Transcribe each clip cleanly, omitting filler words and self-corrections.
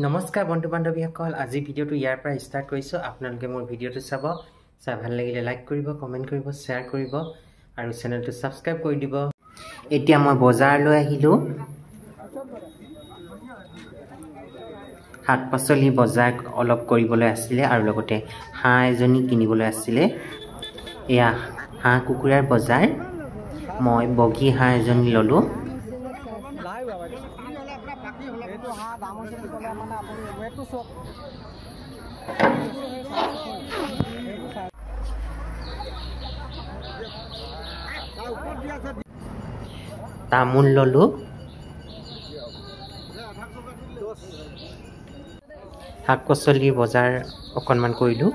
নমস্কাৰ বন্ধু বান্ধৱীসকল, আজি ভিডিঅ'টো ইয়াৰ পৰা ষ্টাৰ্ট কৰিছোঁ। আপোনালোকে মোৰ ভিডিঅ'টো চাব, চাই ভাল লাগিলে লাইক কৰিব, কমেণ্ট কৰিব, শ্বেয়াৰ কৰিব আৰু চেনেলটো ছাবস্ক্ৰাইব কৰি দিব। এতিয়া মই বজাৰলৈ আহিলোঁ। শাক পাচলি বজাৰ অলপ কৰিবলৈ আছিলে আৰু লগতে হাঁহ এজনী কিনিবলৈ আছিলে। এয়া হাঁহ কুকুৰাৰ বজাৰ। মই বগী হাঁহ এজনী ল'লোঁ। তামোল ল'লোঁ। শাক পাচলিৰ বজাৰ অকণমান কৰিলোঁ।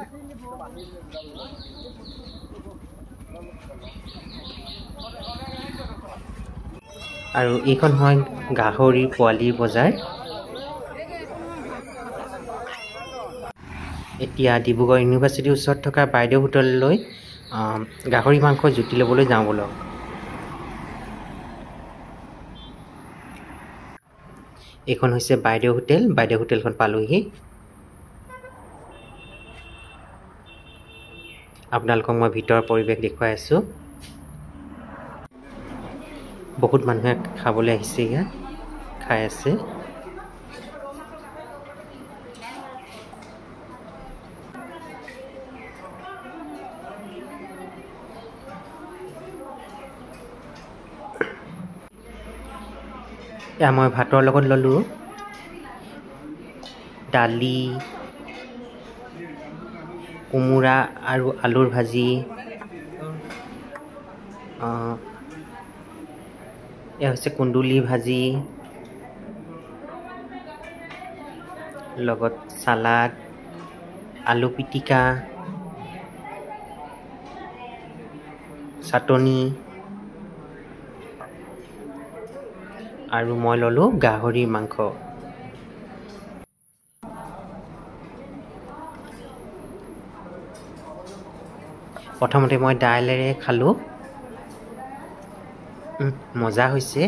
আৰু এইখন হয় গাহৰি পোৱালিৰ বজাৰ। এতিয়া ডিব্ৰুগড় ইউনিভাৰ্চিটিৰ ওচৰত থকা বাইদেউ হোটেললৈ গাহৰি মাংস জুতি ল'বলৈ যাওঁ বলক। এইখন হৈছে বাইদেউ হোটেল। বাইদেউ হোটেলখন পালোহি। আপোনালোকক মই ভিতৰৰ পৰিৱেশ দেখুৱাই আছোঁ। বহুত মানুহে খাবলৈ আহিছে, ইয়াত খাই আছে। এয়া মই ভাতৰ লগত ল'লোঁ দালি, কোমোৰা আৰু আলুৰ ভাজি, এয়া হৈছে কুন্দুলি ভাজি, লগত চালাড, আলু পিটিকা, চাটনি আৰু মই ল'লোঁ গাহৰি মাংস। প্ৰথমতে মই দাইলেৰে খালোঁ। মজা হৈছে।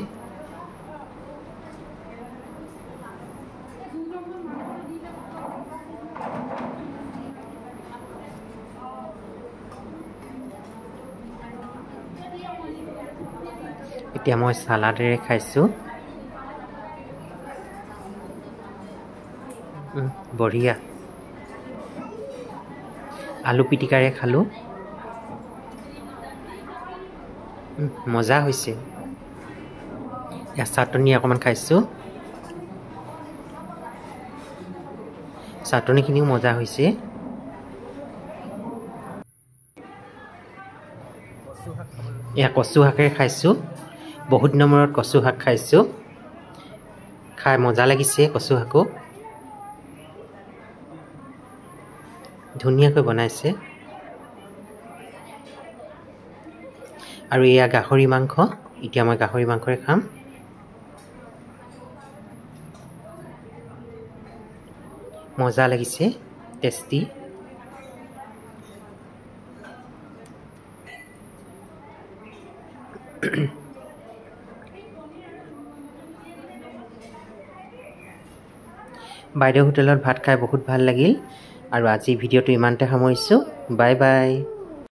এতিয়া মই চালাডেৰে খাইছোঁ। বঢ়িয়া। আলু পিটিকাৰে খালোঁ। মজা হৈছে। এয়া চাটনি অকণমান খাইছোঁ। চাটনিখিনিও মজা হৈছে। এয়া কচু শাকেৰে খাইছোঁ। বহুত দিনৰ মূৰত কচু শাক খাইছোঁ। খাই মজা লাগিছে। কচু শাকো ধুনীয়াকৈ বনাইছে। আৰু এয়া গাহৰি মাংস। এতিয়া মই গাহৰি মাংসৰে খাম। মজা লাগিছে, টেষ্টি। বাইদেউ হোটেলত ভাত খাই বহুত ভাল লাগিল। আৰু আজি ভিডিঅ'টো ইমানতে সামৰিছোঁ। Bye bye.